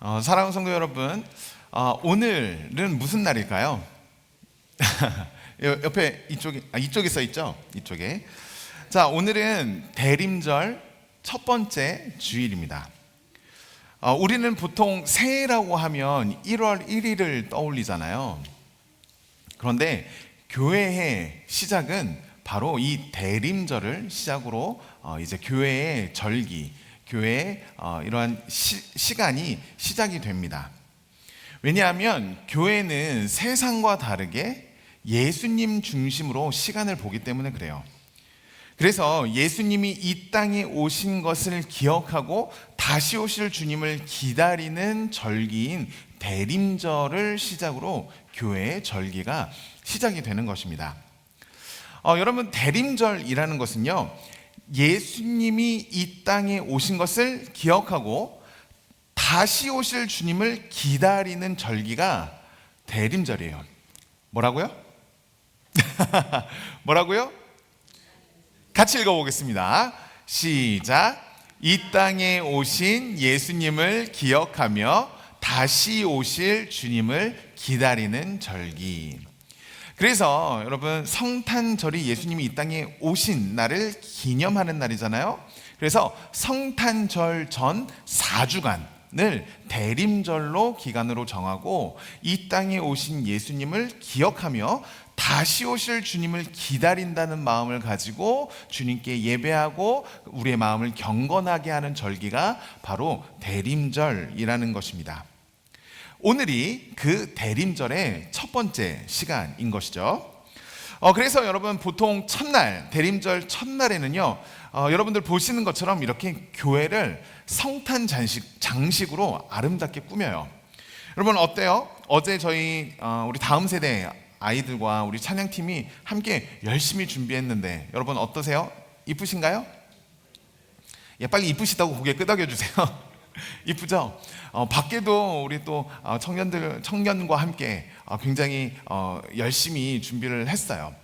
사랑하는 성도 여러분, 오늘은 무슨 날일까요? 옆에 이쪽에 써 있죠? 이쪽에. 자, 오늘은 대림절 첫 번째 주일입니다. 우리는 보통 새해라고 하면 1월 1일을 떠올리잖아요. 그런데 교회의 시작은 바로 이 대림절을 시작으로 이제 교회의 절기, 교회의 이러한 시간이 시작이 됩니다. 왜냐하면 교회는 세상과 다르게 예수님 중심으로 시간을 보기 때문에 그래요. 그래서 예수님이 이 땅에 오신 것을 기억하고 다시 오실 주님을 기다리는 절기인 대림절을 시작으로 교회의 절기가 시작이 되는 것입니다. 여러분, 대림절이라는 것은요, 예수님이 이 땅에 오신 것을 기억하고 다시 오실 주님을 기다리는 절기가 대림절이에요. 뭐라고요? 뭐라고요? 같이 읽어보겠습니다. 시작. 이 땅에 오신 예수님을 기억하며 다시 오실 주님을 기다리는 절기. 그래서 여러분, 성탄절이 예수님이 이 땅에 오신 날을 기념하는 날이잖아요. 그래서 성탄절 전 4주간을 대림절로 기간으로 정하고 이 땅에 오신 예수님을 기억하며 다시 오실 주님을 기다린다는 마음을 가지고 주님께 예배하고 우리의 마음을 경건하게 하는 절기가 바로 대림절이라는 것입니다. 오늘이 그 대림절의 첫 번째 시간인 것이죠. 그래서 여러분, 보통 첫날, 대림절 첫날에는요, 여러분들 보시는 것처럼 이렇게 교회를 성탄 장식으로 아름답게 꾸며요. 여러분 어때요? 어제 저희 우리 다음 세대 아이들과 우리 찬양팀이 함께 열심히 준비했는데 여러분 어떠세요? 이쁘신가요? 예, 빨리 이쁘시다고 고개 끄덕여 주세요. 이쁘죠? 밖에도 우리 또 청년과 함께 굉장히 열심히 준비를 했어요.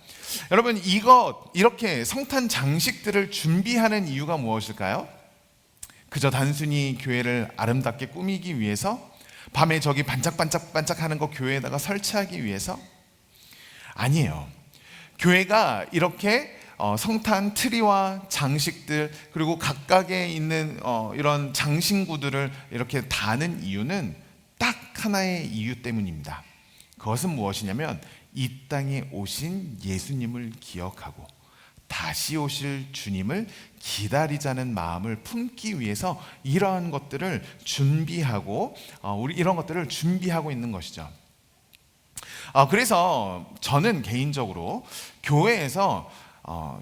여러분, 이렇게 성탄 장식들을 준비하는 이유가 무엇일까요? 그저 단순히 교회를 아름답게 꾸미기 위해서? 밤에 저기 반짝반짝반짝하는 거 교회에다가 설치하기 위해서? 아니에요. 교회가 이렇게 성탄 트리와 장식들, 그리고 각각에 있는 이런 장신구들을 이렇게 다는 이유는 딱 하나의 이유 때문입니다. 그것은 무엇이냐면 이 땅에 오신 예수님을 기억하고 다시 오실 주님을 기다리자는 마음을 품기 위해서 이러한 것들을 준비하고 이런 것들을 준비하고 있는 것이죠. 그래서 저는 개인적으로 교회에서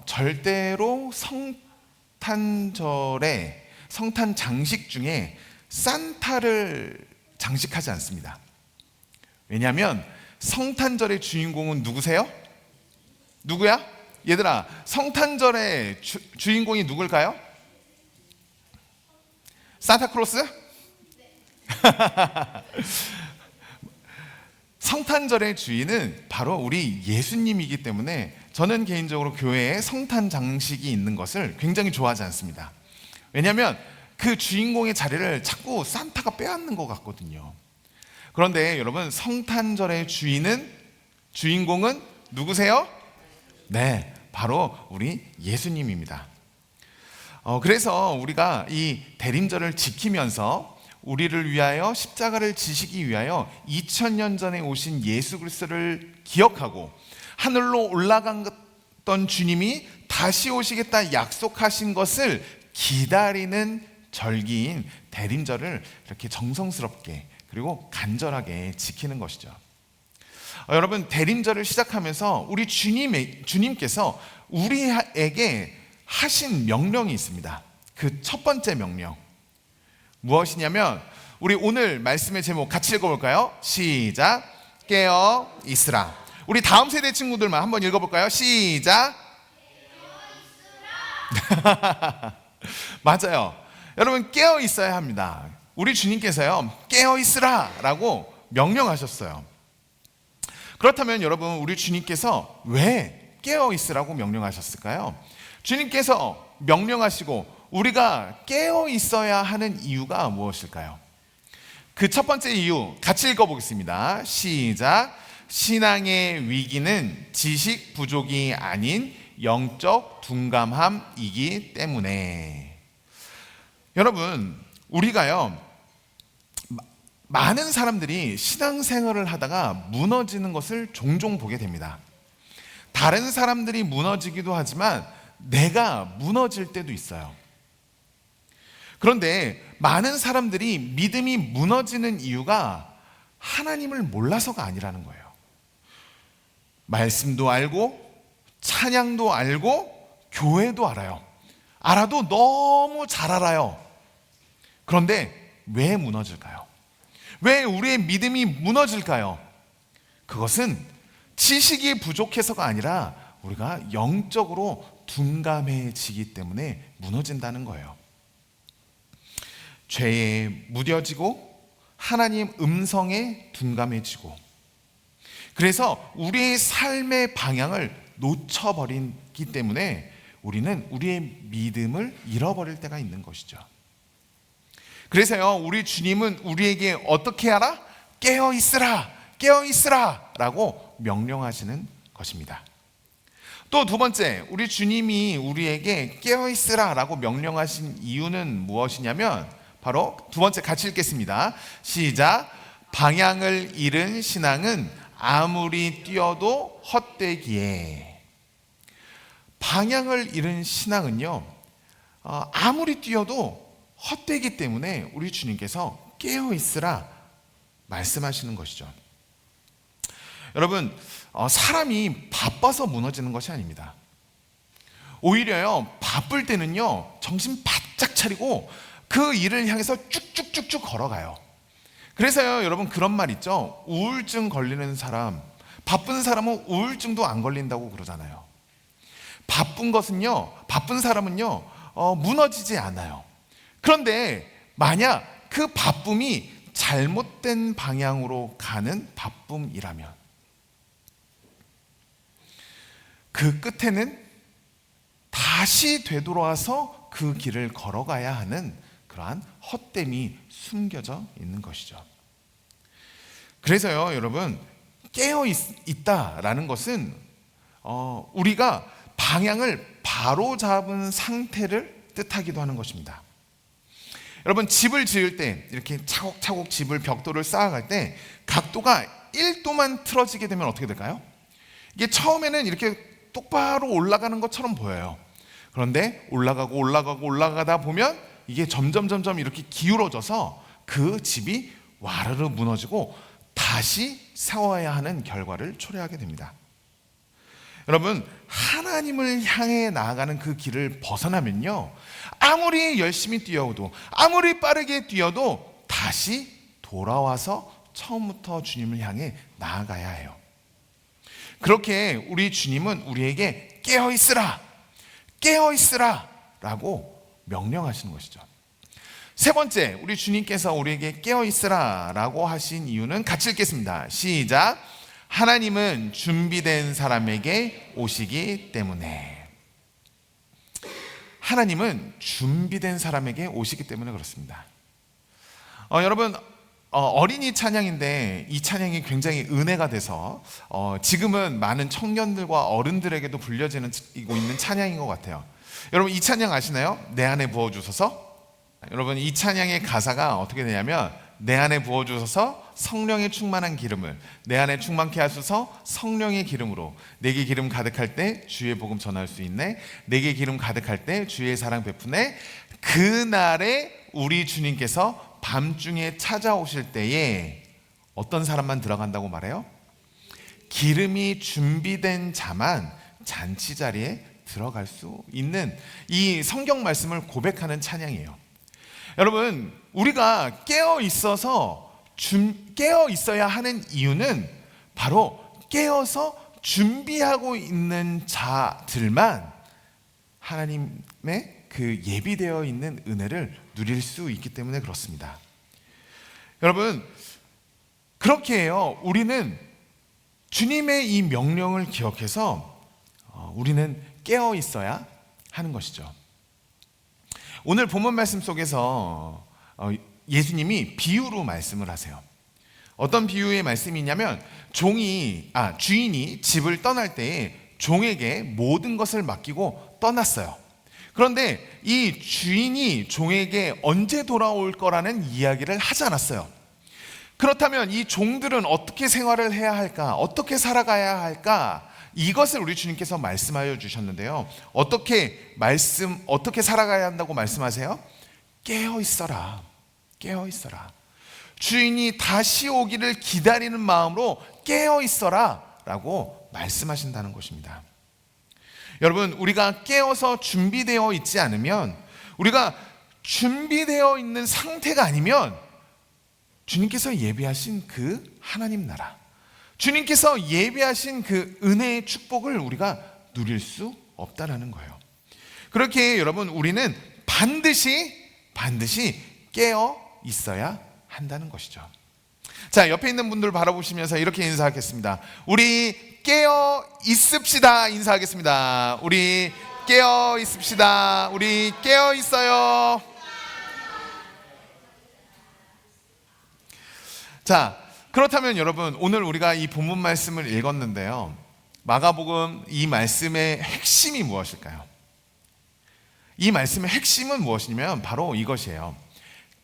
절대로 성탄절에 성탄 장식 중에 산타를 장식하지 않습니다. 왜냐하면 성탄절의 주인공은 누구세요? 누구야? 얘들아, 성탄절의 주인공이 누굴까요? 산타클로스? 성탄절의 주인은 바로 우리 예수님이기 때문에 저는 개인적으로 교회에 성탄 장식이 있는 것을 굉장히 좋아하지 않습니다. 왜냐하면 그 주인공의 자리를 자꾸 산타가 빼앗는 것 같거든요. 그런데 여러분, 성탄절의 주인공은 누구세요? 네, 바로 우리 예수님입니다. 그래서 우리가 이 대림절을 지키면서 우리를 위하여 십자가를 지시기 위하여 2000년 전에 오신 예수 그리스도를 기억하고 하늘로 올라갔던 주님이 다시 오시겠다 약속하신 것을 기다리는 절기인 대림절을 이렇게 정성스럽게 그리고 간절하게 지키는 것이죠. 여러분, 대림절을 시작하면서 우리 주님께서 우리에게 하신 명령이 있습니다. 그 첫 번째 명령 무엇이냐면, 우리 오늘 말씀의 제목 같이 읽어볼까요? 시작. 깨어 있으라. 우리 다음 세대 친구들만 한번 읽어볼까요? 시작. 맞아요. 여러분, 깨어 있어야 합니다. 우리 주님께서요, 깨어 있으라 라고 명령하셨어요. 그렇다면 여러분, 우리 주님께서 왜 깨어 있으라고 명령하셨을까요? 주님께서 명령하시고 우리가 깨어 있어야 하는 이유가 무엇일까요? 그 첫 번째 이유 같이 읽어보겠습니다. 시작. 신앙의 위기는 지식 부족이 아닌 영적 둔감함이기 때문에. 여러분, 우리가요, 많은 사람들이 신앙생활을 하다가 무너지는 것을 종종 보게 됩니다. 다른 사람들이 무너지기도 하지만 내가 무너질 때도 있어요. 그런데 많은 사람들이 믿음이 무너지는 이유가 하나님을 몰라서가 아니라는 거예요. 말씀도 알고 찬양도 알고 교회도 알아요. 알아도 너무 잘 알아요. 그런데 왜 무너질까요? 왜 우리의 믿음이 무너질까요? 그것은 지식이 부족해서가 아니라 우리가 영적으로 둔감해지기 때문에 무너진다는 거예요. 죄에 무뎌지고 하나님 음성에 둔감해지고, 그래서 우리의 삶의 방향을 놓쳐버리기 때문에 우리는 우리의 믿음을 잃어버릴 때가 있는 것이죠. 그래서요, 우리 주님은 우리에게 어떻게 하라? 깨어 있으라, 깨어 있으라 라고 명령하시는 것입니다. 또 두 번째, 우리 주님이 우리에게 깨어 있으라 라고 명령하신 이유는 무엇이냐면, 바로 두 번째 같이 읽겠습니다. 시작. 방향을 잃은 신앙은 아무리 뛰어도 헛되기에. 방향을 잃은 신앙은요, 아무리 뛰어도 헛되기 때문에 우리 주님께서 깨어 있으라 말씀하시는 것이죠. 여러분, 사람이 바빠서 무너지는 것이 아닙니다. 오히려요, 바쁠 때는요, 정신 바짝 차리고 그 일을 향해서 쭉쭉쭉쭉 걸어가요. 그래서요, 여러분, 그런 말 있죠. 우울증 걸리는 사람, 바쁜 사람은 우울증도 안 걸린다고 그러잖아요. 바쁜 사람은요, 무너지지 않아요. 그런데 만약 그 바쁨이 잘못된 방향으로 가는 바쁨이라면 그 끝에는 다시 되돌아와서 그 길을 걸어가야 하는 그러한 헛됨이 숨겨져 있는 것이죠. 그래서요, 여러분, 깨어 있다라는 것은 우리가 방향을 바로 잡은 상태를 뜻하기도 하는 것입니다. 여러분, 집을 지을 때 이렇게 차곡차곡 집을 벽돌을 쌓아갈 때 각도가 1도만 틀어지게 되면 어떻게 될까요? 이게 처음에는 이렇게 똑바로 올라가는 것처럼 보여요. 그런데 올라가다 보면 이게 점점 이렇게 기울어져서 그 집이 와르르 무너지고 다시 세워야 하는 결과를 초래하게 됩니다. 여러분, 하나님을 향해 나아가는 그 길을 벗어나면요, 아무리 열심히 뛰어도, 아무리 빠르게 뛰어도 다시 돌아와서 처음부터 주님을 향해 나아가야 해요. 그렇게 우리 주님은 우리에게 깨어 있으라, 깨어 있으라 라고 명령하시는 것이죠. 세 번째, 우리 주님께서 우리에게 깨어 있으라 라고 하신 이유는 같이 읽겠습니다. 시작. 하나님은 준비된 사람에게 오시기 때문에. 하나님은 준비된 사람에게 오시기 때문에 그렇습니다. 여러분, 어린이 찬양인데 이 찬양이 굉장히 은혜가 돼서 지금은 많은 청년들과 어른들에게도 불려지고 있는 찬양인 것 같아요. 여러분, 이 찬양 아시나요? 내 안에 부어주소서. 여러분, 이 찬양의 가사가 어떻게 되냐면, 내 안에 부어주소서 성령의 충만한 기름을, 내 안에 충만케 하소서 성령의 기름으로, 내게 기름 가득할 때 주의 복음 전할 수 있네, 내게 기름 가득할 때 주의 사랑 베푸네. 그날에 우리 주님께서 밤중에 찾아오실 때에 어떤 사람만 들어간다고 말해요? 기름이 준비된 자만 잔치 자리에 들어갈 수 있는, 이 성경 말씀을 고백하는 찬양이에요. 여러분, 우리가 깨어 있어야 하는 이유는 바로 깨어서 준비하고 있는 자들만 하나님의 그 예비되어 있는 은혜를 누릴 수 있기 때문에 그렇습니다. 여러분, 그렇게 해요. 우리는 주님의 이 명령을 기억해서 우리는 깨어 있어야 하는 것이죠. 오늘 본문 말씀 속에서 예수님이 비유로 말씀을 하세요. 어떤 비유의 말씀이 있냐면 주인이 집을 떠날 때에 종에게 모든 것을 맡기고 떠났어요. 그런데 이 주인이 종에게 언제 돌아올 거라는 이야기를 하지 않았어요. 그렇다면 이 종들은 어떻게 생활을 해야 할까? 어떻게 살아가야 할까? 이것을 우리 주님께서 말씀하여 주셨는데요. 어떻게 살아가야 한다고 말씀하세요? 깨어 있어라. 깨어 있어라. 주인이 다시 오기를 기다리는 마음으로 깨어 있어라 라고 말씀하신다는 것입니다. 여러분, 우리가 깨어서 준비되어 있지 않으면, 우리가 준비되어 있는 상태가 아니면 주님께서 예비하신 그 하나님 나라, 주님께서 예비하신 그 은혜의 축복을 우리가 누릴 수 없다라는 거예요. 그렇게 여러분, 우리는 반드시 깨어 있어야 한다는 것이죠. 자, 옆에 있는 분들 바라보시면서 이렇게 인사하겠습니다. 우리 깨어 있읍시다. 인사하겠습니다. 우리 깨어 있읍시다. 우리 깨어 있어요. 자, 그렇다면 여러분, 오늘 우리가 이 본문 말씀을 읽었는데요. 마가복음 이 말씀의 핵심이 무엇일까요? 이 말씀의 핵심은 무엇이냐면 바로 이것이에요.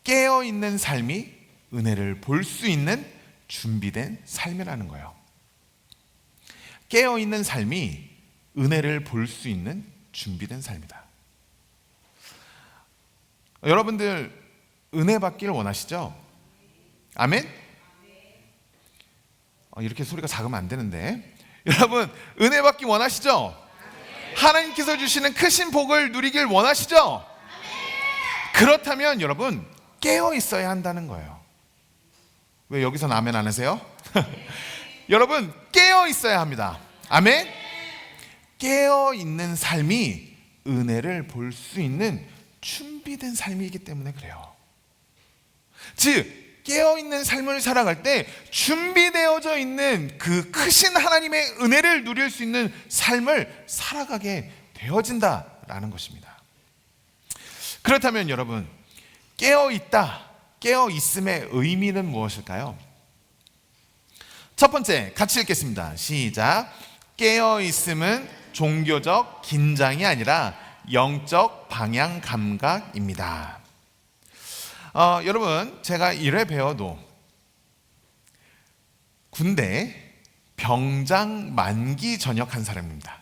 깨어있는 삶이 은혜를 볼 수 있는 준비된 삶이라는 거예요. 깨어있는 삶이 은혜를 볼 수 있는 준비된 삶이다. 여러분들 은혜 받기를 원하시죠? 아멘? 이렇게 소리가 작으면 안 되는데, 여러분 은혜 받기 원하시죠? 하나님께서 주시는 크신 복을 누리길 원하시죠? 그렇다면 여러분 깨어 있어야 한다는 거예요. 왜 여기서는 아멘 안 하세요? 여러분 깨어 있어야 합니다. 아멘? 깨어 있는 삶이 은혜를 볼 수 있는 준비된 삶이기 때문에 그래요. 즉 깨어있는 삶을 살아갈 때 준비되어져 있는 그 크신 하나님의 은혜를 누릴 수 있는 삶을 살아가게 되어진다라는 것입니다. 그렇다면 여러분, 깨어있다, 깨어있음의 의미는 무엇일까요? 첫 번째, 같이 읽겠습니다. 시작. 깨어있음은 종교적 긴장이 아니라 영적 방향 감각입니다. 여러분, 제가 1회 배워도 군대 병장 만기 전역한 사람입니다.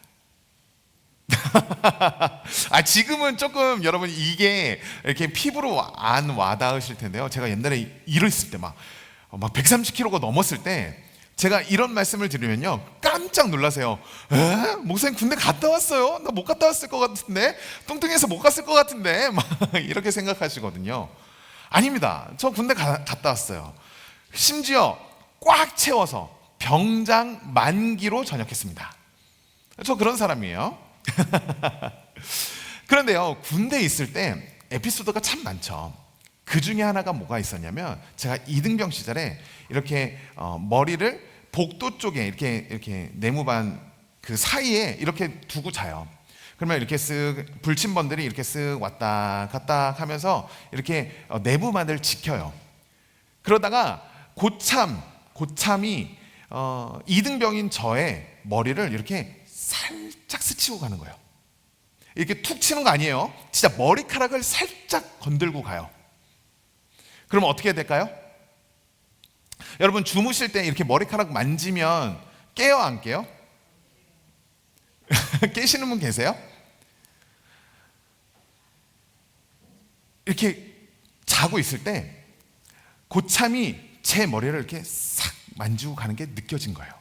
지금은 조금 여러분 이게 이렇게 피부로 안 와닿으실 텐데요. 제가 옛날에 이랬을 때 막 130kg가 넘었을 때 제가 이런 말씀을 드리면요 깜짝 놀라세요. 목사님 군대 갔다 왔어요? 나 못 갔다 왔을 것 같은데, 뚱뚱해서 못 갔을 것 같은데 막 이렇게 생각하시거든요. 아닙니다. 저 군대 갔다 왔어요. 심지어 꽉 채워서 병장 만기로 전역했습니다. 저 그런 사람이에요. 그런데요, 군대에 있을 때 에피소드가 참 많죠. 그 중에 하나가 뭐가 있었냐면, 제가 이등병 시절에 이렇게 머리를 복도 쪽에 이렇게 내무반 그 사이에 이렇게 두고 자요. 그러면 이렇게 쓱 불침번들이 이렇게 쓱 왔다 갔다 하면서 이렇게 내부만을 지켜요. 그러다가 고참이 이등병인 저의 머리를 이렇게 살짝 스치고 가는 거예요. 이렇게 툭 치는 거 아니에요. 진짜 머리카락을 살짝 건들고 가요. 그러면 어떻게 해야 될까요? 여러분 주무실 때 이렇게 머리카락 만지면 깨요, 안 깨요? 깨시는 분 계세요? 이렇게 자고 있을 때 고참이 제 머리를 이렇게 싹 만지고 가는 게 느껴진 거예요.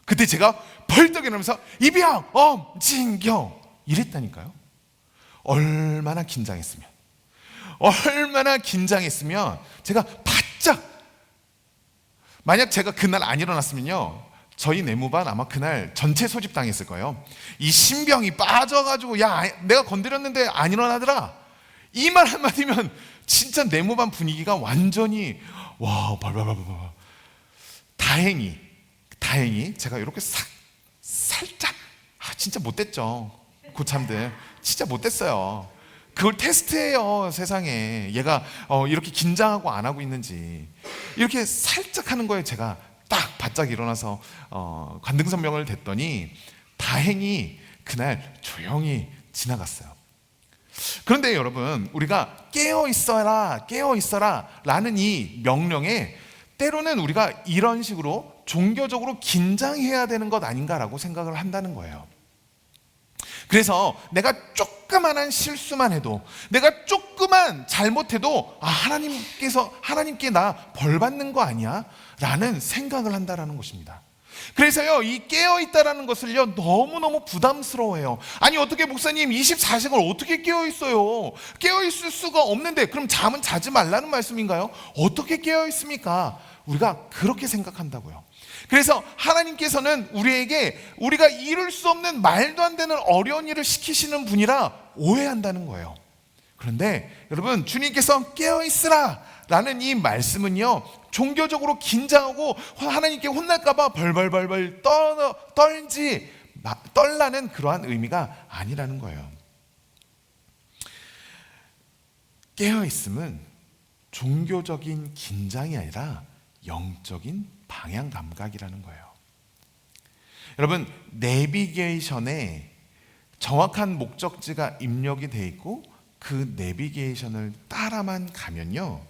그때 제가 벌떡 일어나면서 이병, 진경 이랬다니까요. 얼마나 긴장했으면 제가 바짝, 만약 제가 그날 안 일어났으면요 저희 내무반 아마 그날 전체 소집당했을 거예요. 이 신병이 빠져가지고 야 내가 건드렸는데 안 일어나더라, 이 말 한마디면 진짜 내무반 분위기가 완전히 와 발발발발. 다행히 제가 이렇게 살짝 진짜 못됐죠. 고참들 진짜 못됐어요. 그걸 테스트해요. 세상에 얘가 이렇게 긴장하고 안 하고 있는지 이렇게 살짝 하는 거에 제가 딱 바짝 일어나서 관등선명을 댔더니 다행히 그날 조용히 지나갔어요. 그런데 여러분, 우리가 깨어 있어라 라는 이 명령에 때로는 우리가 이런 식으로 종교적으로 긴장해야 되는 것 아닌가라고 생각을 한다는 거예요. 그래서 내가 조그만한 실수만 해도, 내가 조그만 잘못해도 하나님께 나 벌 받는 거 아니야? 라는 생각을 한다라는 것입니다. 그래서요, 이 깨어있다라는 것을요, 너무너무 부담스러워해요. 아니, 어떻게 목사님 24시간 어떻게 깨어있어요? 깨어있을 수가 없는데, 그럼 잠은 자지 말라는 말씀인가요? 어떻게 깨어있습니까? 우리가 그렇게 생각한다고요. 그래서 하나님께서는 우리가 이룰 수 없는 말도 안 되는 어려운 일을 시키시는 분이라 오해한다는 거예요. 그런데 여러분, 주님께서 깨어있으라 라는 이 말씀은요, 종교적으로 긴장하고 하나님께 혼날까봐 벌벌벌벌 떨라는 그러한 의미가 아니라는 거예요. 깨어있음은 종교적인 긴장이 아니라 영적인 방향 감각이라는 거예요. 여러분, 내비게이션에 정확한 목적지가 입력이 돼 있고 그 내비게이션을 따라만 가면요,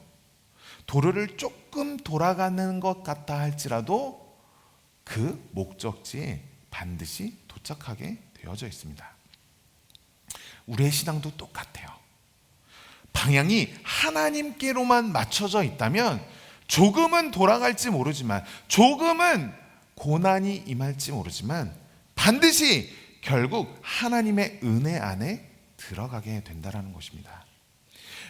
도로를 조금 돌아가는 것 같다 할지라도 그 목적지에 반드시 도착하게 되어져 있습니다. 우리의 신앙도 똑같아요. 방향이 하나님께로만 맞춰져 있다면 조금은 돌아갈지 모르지만, 조금은 고난이 임할지 모르지만 반드시 결국 하나님의 은혜 안에 들어가게 된다는 것입니다.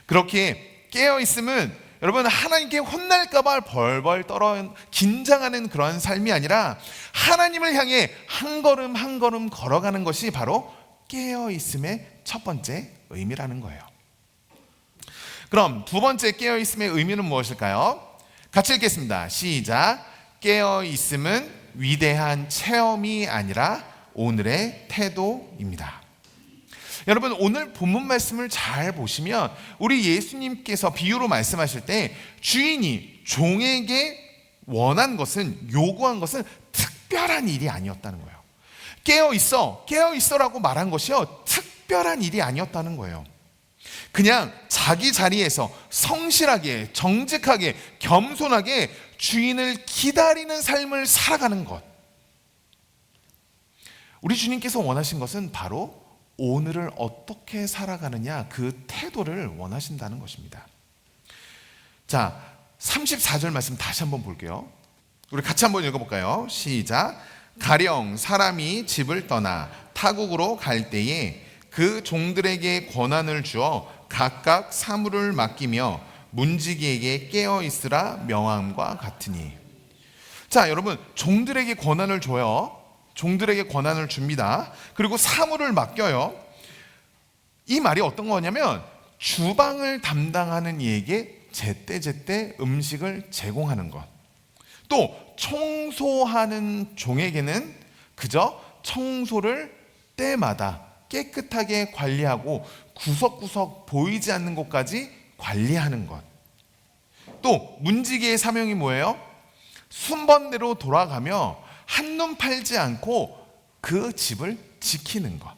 그렇게 깨어있음은 여러분, 하나님께 혼날까봐 벌벌 떨어 긴장하는 그런 삶이 아니라 하나님을 향해 한 걸음 한 걸음 걸어가는 것이 바로 깨어있음의 첫 번째 의미라는 거예요. 그럼 두 번째 깨어있음의 의미는 무엇일까요? 같이 읽겠습니다. 시작. 깨어있음은 위대한 체험이 아니라 오늘의 태도입니다. 여러분, 오늘 본문 말씀을 잘 보시면 우리 예수님께서 비유로 말씀하실 때 주인이 종에게 요구한 것은 특별한 일이 아니었다는 거예요. 깨어있어라고 말한 것이요, 특별한 일이 아니었다는 거예요. 그냥 자기 자리에서 성실하게, 정직하게, 겸손하게 주인을 기다리는 삶을 살아가는 것. 우리 주님께서 원하신 것은 바로 오늘을 어떻게 살아가느냐, 그 태도를 원하신다는 것입니다. 자, 34절 말씀 다시 한번 볼게요. 우리 같이 한번 읽어볼까요? 시작. 가령 사람이 집을 떠나 타국으로 갈 때에 그 종들에게 권한을 주어 각각 사물을 맡기며 문지기에게 깨어있으라 명함과 같으니. 자, 여러분, 종들에게 권한을 줘요. 종들에게 권한을 줍니다. 그리고 사물을 맡겨요. 이 말이 어떤 거냐면 주방을 담당하는 이에게 제때제때 음식을 제공하는 것. 또 청소하는 종에게는 그저 청소를 때마다 깨끗하게 관리하고 구석구석 보이지 않는 곳까지 관리하는 것. 또 문지기의 사명이 뭐예요? 순번대로 돌아가며 한눈 팔지 않고 그 집을 지키는 것.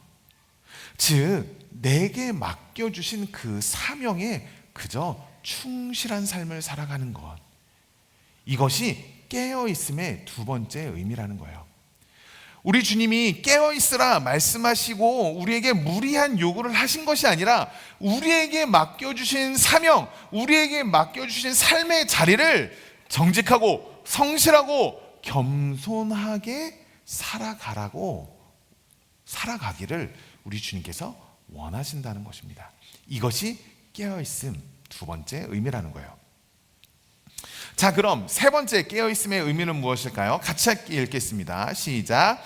즉, 내게 맡겨주신 그 사명에 그저 충실한 삶을 살아가는 것. 이것이 깨어있음의 두 번째 의미라는 거예요. 우리 주님이 깨어있으라 말씀하시고 우리에게 무리한 요구를 하신 것이 아니라 우리에게 맡겨주신 사명, 우리에게 맡겨주신 삶의 자리를 정직하고 성실하고 겸손하게 살아가기를 우리 주님께서 원하신다는 것입니다. 이것이 깨어있음 두 번째 의미라는 거예요. 자, 그럼 세 번째 깨어있음의 의미는 무엇일까요? 같이 읽겠습니다. 시작.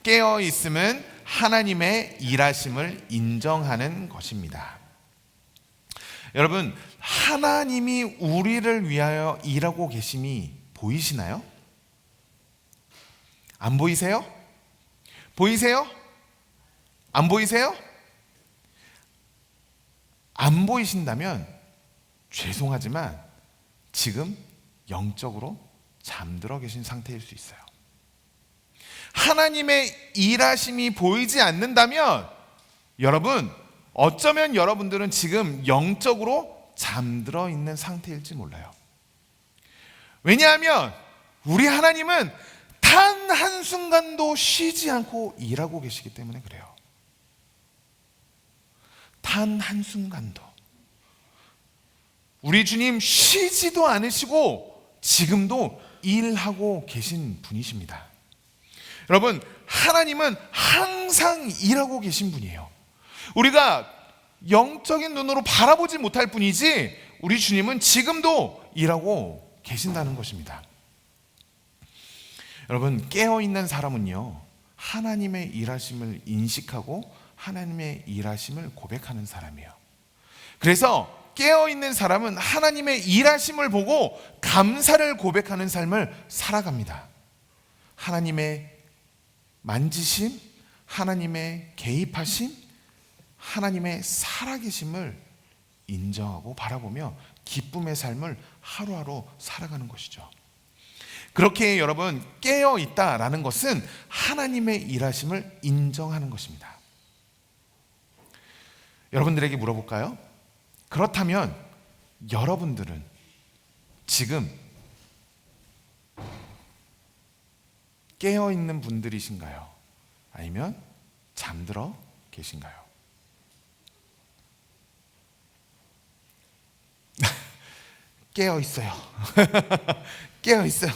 깨어있음은 하나님의 일하심을 인정하는 것입니다. 여러분, 하나님이 우리를 위하여 일하고 계심이 보이시나요? 안 보이세요? 보이세요? 안 보이세요? 안 보이신다면 죄송하지만 지금 영적으로 잠들어 계신 상태일 수 있어요. 하나님의 일하심이 보이지 않는다면 여러분, 어쩌면 여러분들은 지금 영적으로 잠들어 있는 상태일지 몰라요. 왜냐하면 우리 하나님은 단 한순간도 쉬지 않고 일하고 계시기 때문에 그래요. 단 한순간도. 우리 주님 쉬지도 않으시고 지금도 일하고 계신 분이십니다. 여러분, 하나님은 항상 일하고 계신 분이에요. 우리가 영적인 눈으로 바라보지 못할 뿐이지 우리 주님은 지금도 일하고 계신다는 것입니다. 여러분, 깨어있는 사람은요, 하나님의 일하심을 인식하고 하나님의 일하심을 고백하는 사람이에요. 그래서 깨어있는 사람은 하나님의 일하심을 보고 감사를 고백하는 삶을 살아갑니다. 하나님의 만지심, 하나님의 개입하심, 하나님의 살아계심을 인정하고 바라보며 기쁨의 삶을 하루하루 살아가는 것이죠. 그렇게 여러분, 깨어있다라는 것은 하나님의 일하심을 인정하는 것입니다. 여러분들에게 물어볼까요? 그렇다면 여러분들은 지금 깨어있는 분들이신가요? 아니면 잠들어 계신가요? 깨어있어요. 깨어있어요.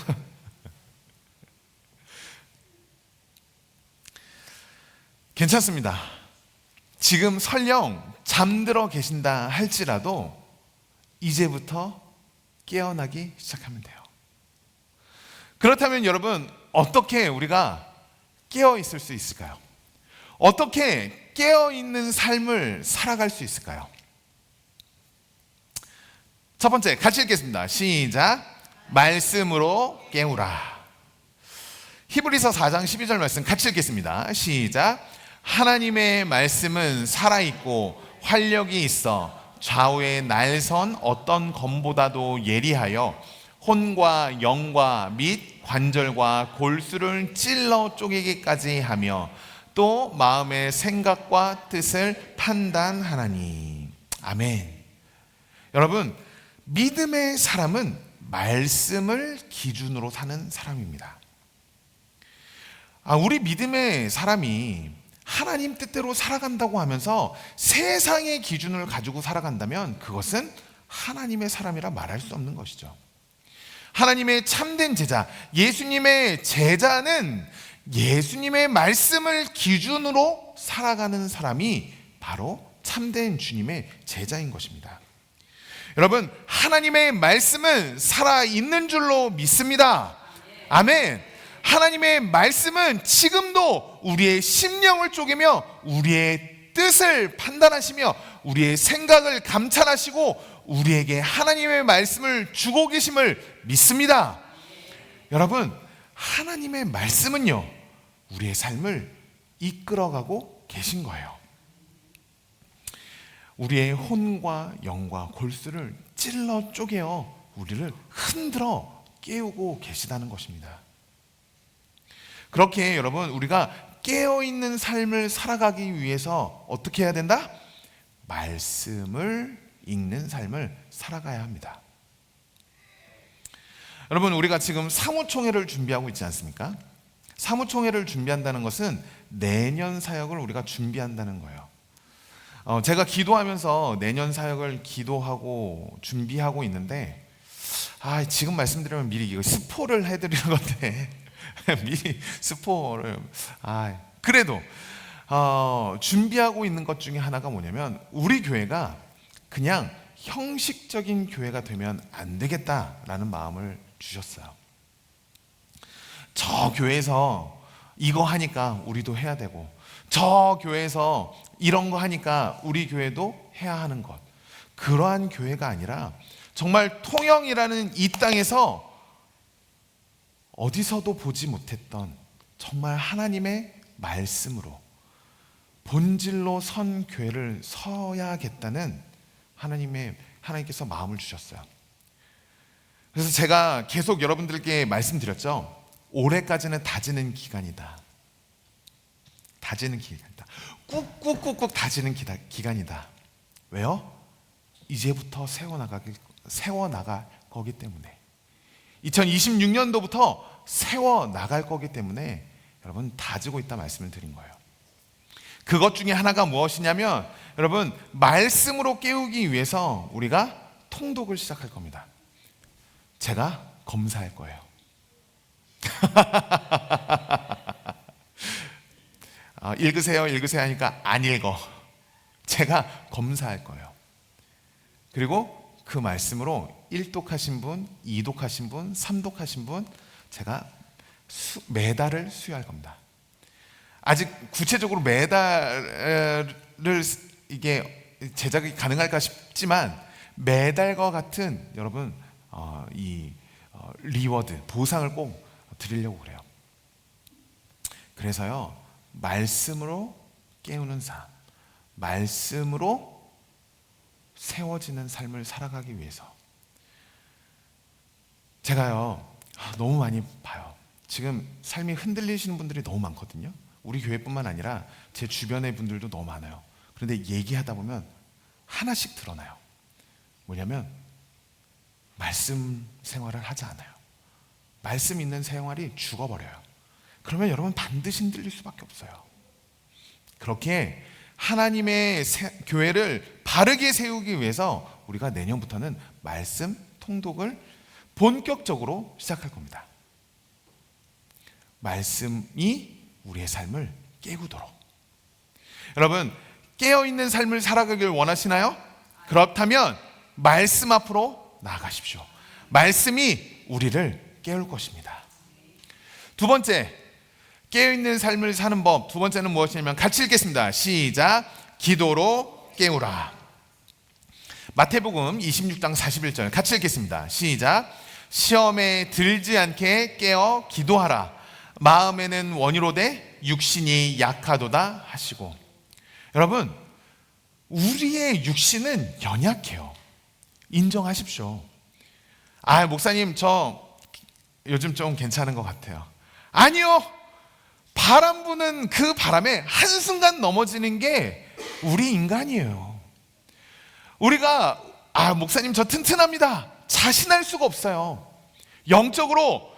괜찮습니다. 지금 설령 잠들어 계신다 할지라도 이제부터 깨어나기 시작하면 돼요. 그렇다면 여러분, 어떻게 우리가 깨어 있을 수 있을까요? 어떻게 깨어 있는 삶을 살아갈 수 있을까요? 첫 번째, 같이 읽겠습니다. 시작. 말씀으로 깨우라. 히브리서 4장 12절 말씀 같이 읽겠습니다. 시작. 하나님의 말씀은 살아있고 활력이 있어 좌우의 날선 어떤 검보다도 예리하여 혼과 영과 및 관절과 골수를 찔러 쪼개기까지 하며 또 마음의 생각과 뜻을 판단하나니. 아멘. 여러분, 믿음의 사람은 말씀을 기준으로 사는 사람입니다. 우리 믿음의 사람이 하나님 뜻대로 살아간다고 하면서 세상의 기준을 가지고 살아간다면 그것은 하나님의 사람이라 말할 수 없는 것이죠. 하나님의 참된 제자, 예수님의 제자는 예수님의 말씀을 기준으로 살아가는 사람이 바로 참된 주님의 제자인 것입니다. 여러분, 하나님의 말씀은 살아있는 줄로 믿습니다. 아멘. 하나님의 말씀은 지금도 우리의 심령을 쪼개며 우리의 뜻을 판단하시며 우리의 생각을 감찰하시고 우리에게 하나님의 말씀을 주고 계심을 믿습니다. 여러분, 하나님의 말씀은요, 우리의 삶을 이끌어가고 계신 거예요. 우리의 혼과 영과 골수를 찔러 쪼개어 우리를 흔들어 깨우고 계시다는 것입니다. 그렇게 여러분, 우리가 깨어있는 삶을 살아가기 위해서 어떻게 해야 된다? 말씀을 읽는 삶을 살아가야 합니다. 여러분, 우리가 지금 사무총회를 준비하고 있지 않습니까? 사무총회를 준비한다는 것은 내년 사역을 우리가 준비한다는 거예요. 제가 기도하면서 내년 사역을 기도하고 준비하고 있는데 지금 말씀드리면 미리 이거 스포를 해드리는 건데 미리 스포를 그래도 준비하고 있는 것 중에 하나가 뭐냐면 우리 교회가 그냥 형식적인 교회가 되면 안 되겠다라는 마음을 주셨어요. 저 교회에서 이거 하니까 우리도 해야 되고 저 교회에서 이런 거 하니까 우리 교회도 해야 하는 것, 그러한 교회가 아니라 정말 통영이라는 이 땅에서 어디서도 보지 못했던 정말 하나님의 말씀으로 본질로 선 교회를 서야겠다는 하나님께서 마음을 주셨어요. 그래서 제가 계속 여러분들께 말씀드렸죠. 올해까지는 다지는 기간이다. 다지는 기간이다. 꾹꾹꾹꾹 다지는 기간이다. 왜요? 이제부터 세워나갈 거기 때문에, 2026년도부터 세워나갈 거기 때문에 여러분 다지고 있다 말씀을 드린 거예요. 그것 중에 하나가 무엇이냐면, 여러분 말씀으로 깨우기 위해서 우리가 통독을 시작할 겁니다. 제가 검사할 거예요. 읽으세요 하니까 안 읽어. 제가 검사할 거예요. 그리고 그 말씀으로 1독하신 분, 2독하신 분, 3독하신 분, 제가 매달을 수여할 겁니다. 아직 구체적으로 매달을 이게 제작이 가능할까 싶지만, 매달과 같은 여러분 리워드, 보상을 꼭 드리려고 그래요. 그래서요, 말씀으로 깨우는 삶, 말씀으로 세워지는 삶을 살아가기 위해서 제가요 너무 많이 봐요. 지금 삶이 흔들리시는 분들이 너무 많거든요. 우리 교회뿐만 아니라 제 주변의 분들도 너무 많아요. 그런데 얘기하다 보면 하나씩 드러나요. 뭐냐면 말씀 생활을 하지 않아요. 말씀 있는 생활이 죽어버려요. 그러면 여러분 반드시 흔들릴 수밖에 없어요. 그렇게 하나님의 교회를 바르게 세우기 위해서 우리가 내년부터는 말씀 통독을 본격적으로 시작할 겁니다. 말씀이 우리의 삶을 깨우도록. 여러분, 깨어있는 삶을 살아가길 원하시나요? 그렇다면 말씀 앞으로 나아가십시오. 말씀이 우리를 깨울 것입니다. 두 번째, 깨어있는 삶을 사는 법, 두 번째는 무엇이냐면, 같이 읽겠습니다. 시작. 기도로 깨우라. 마태복음 26장 41절 같이 읽겠습니다. 시작. 시험에 들지 않게 깨어 기도하라. 마음에는 원이로되 육신이 약하도다 하시고. 여러분, 우리의 육신은 연약해요. 인정하십시오. 목사님 저 요즘 좀 괜찮은 것 같아요. 아니요, 바람 부는 그 바람에 한순간 넘어지는 게 우리 인간이에요. 우리가 목사님 저 튼튼합니다, 자신할 수가 없어요. 영적으로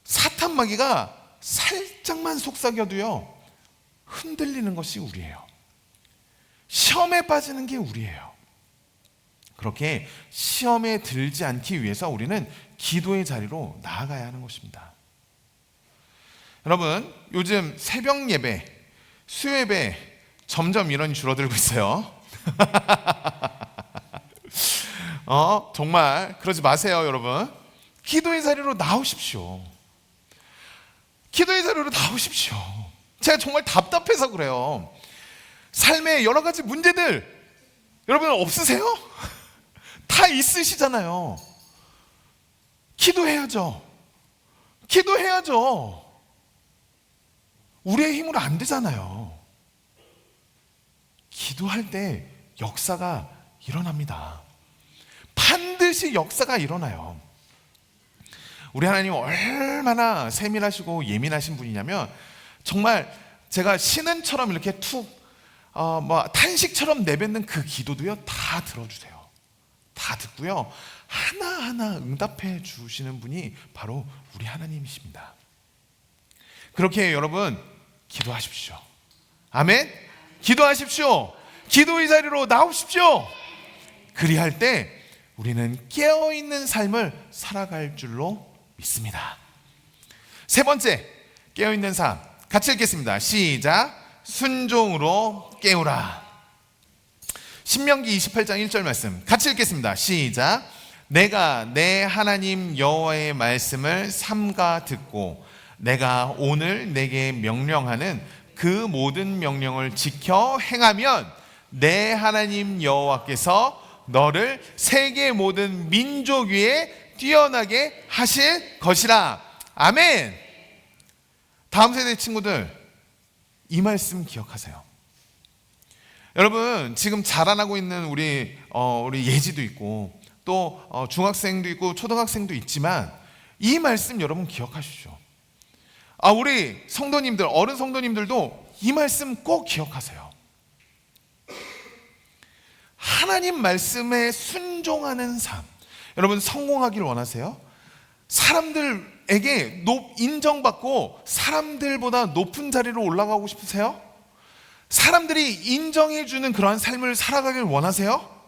사탄 마귀가 살짝만 속삭여도요 흔들리는 것이 우리예요. 시험에 빠지는 게 우리예요. 그렇게 시험에 들지 않기 위해서 우리는 기도의 자리로 나아가야 하는 것입니다. 여러분, 요즘 새벽 예배, 수요 예배 점점 인원이 줄어들고 있어요. 정말 그러지 마세요, 여러분. 기도의 자리로 나오십시오. 기도의 자리로 나오십시오. 제가 정말 답답해서 그래요. 삶의 여러 가지 문제들 여러분 없으세요? 다 있으시잖아요. 기도해야죠. 기도해야죠. 우리의 힘으로 안 되잖아요. 기도할 때 역사가 일어납니다. 반드시 역사가 일어나요. 우리 하나님 얼마나 세밀하시고 예민하신 분이냐면, 정말 제가 신은처럼 이렇게 탄식처럼 내뱉는 그 기도도요 다 들어주세요. 다 듣고요 하나하나 응답해 주시는 분이 바로 우리 하나님이십니다. 그렇게 여러분 기도하십시오. 아멘. 기도하십시오. 기도의 자리로 나오십시오. 그리할 때 우리는 깨어있는 삶을 살아갈 줄로 믿습니다. 세 번째, 깨어있는 삶 같이 읽겠습니다. 시작. 순종으로 깨우라. 신명기 28장 1절 말씀 같이 읽겠습니다. 시작. 내가 내 하나님 여호와의 말씀을 삼가 듣고 내가 오늘 내게 명령하는 그 모든 명령을 지켜 행하면 내 하나님 여호와께서 너를 세계 모든 민족 위에 뛰어나게 하실 것이라. 아멘. 다음 세대 친구들, 이 말씀 기억하세요. 여러분, 지금 자라나고 있는 우리 예지도 있고 또 중학생도 있고 초등학생도 있지만 이 말씀 여러분 기억하시죠? 우리 성도님들, 어른 성도님들도 이 말씀 꼭 기억하세요. 하나님 말씀에 순종하는 삶. 여러분, 성공하길 원하세요? 사람들에게 인정받고 사람들보다 높은 자리로 올라가고 싶으세요? 사람들이 인정해주는 그러한 삶을 살아가길 원하세요?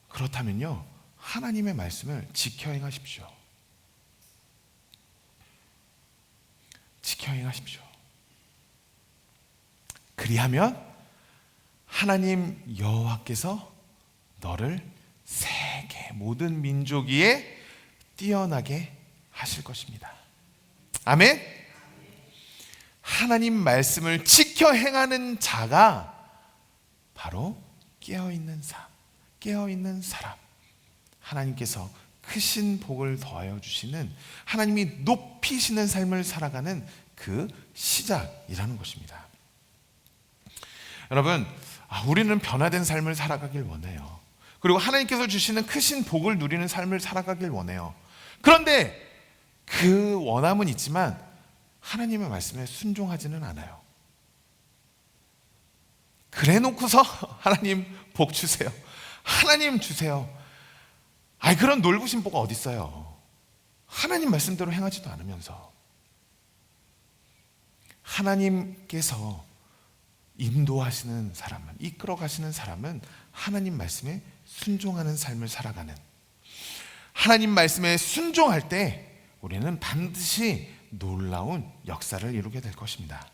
그렇다면요, 하나님의 말씀을 지켜 행하십시오. 지켜 행하십시오. 그리하면 하나님 여호와께서 너를 세계 모든 민족 위에 뛰어나게 하실 것입니다. 아멘. 하나님 말씀을 지켜 행하는 자가 바로 깨어있는 사람, 하나님께서 크신 복을 더하여 주시는, 하나님이 높이시는 삶을 살아가는 그 시작이라는 것입니다. 여러분, 우리는 변화된 삶을 살아가길 원해요. 그리고 하나님께서 주시는 크신 복을 누리는 삶을 살아가길 원해요. 그런데 그 원함은 있지만 하나님의 말씀에 순종하지는 않아요. 그래 놓고서 하나님 복 주세요, 하나님 주세요. 그런 놀부신 복 어디 있어요? 하나님 말씀대로 행하지도 않으면서. 하나님께서 인도하시는 사람은, 이끌어 가시는 사람은 하나님 말씀에 순종하는 삶을 살아가는, 하나님 말씀에 순종할 때 우리는 반드시 놀라운 역사를 이루게 될 것입니다.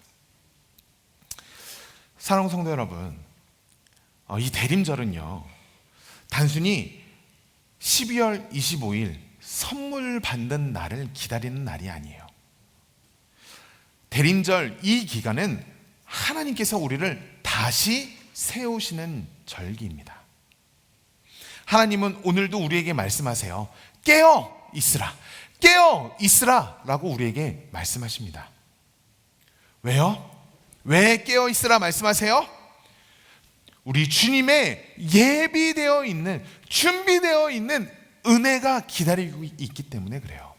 사랑하는 성도 여러분, 이 대림절은요, 단순히 12월 25일 선물 받는 날을 기다리는 날이 아니에요. 대림절 이 기간은 하나님께서 우리를 다시 세우시는 절기입니다. 하나님은 오늘도 우리에게 말씀하세요. 깨어 있으라, 깨어 있으라 라고 우리에게 말씀하십니다. 왜요? 왜 깨어 있으라 말씀하세요? 우리 주님의 예비되어 있는, 준비되어 있는 은혜가 기다리고 있기 때문에 그래요.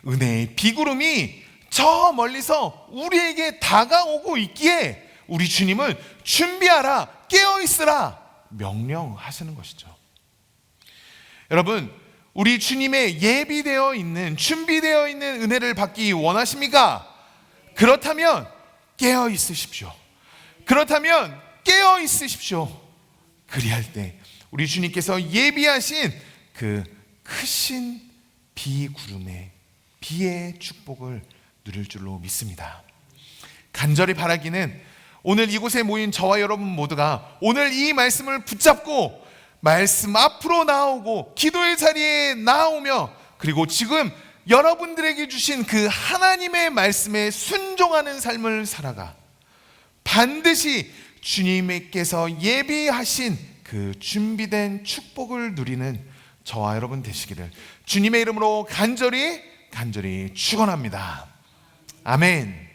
은혜의 비구름이 저 멀리서 우리에게 다가오고 있기에 우리 주님은 준비하라, 깨어있으라 명령하시는 것이죠. 여러분, 우리 주님의 예비되어 있는, 준비되어 있는 은혜를 받기 원하십니까? 그렇다면 깨어있으십시오. 그렇다면 깨어있으십시오. 그리할 때 우리 주님께서 예비하신 그 크신 비구름의, 비의 축복을 누릴 줄로 믿습니다. 간절히 바라기는 오늘 이곳에 모인 저와 여러분 모두가 오늘 이 말씀을 붙잡고 말씀 앞으로 나오고 기도의 자리에 나오며, 그리고 지금 여러분들에게 주신 그 하나님의 말씀에 순종하는 삶을 살아가 반드시 주님께서 예비하신 그 준비된 축복을 누리는 저와 여러분 되시기를 주님의 이름으로 간절히 축원합니다. 아멘.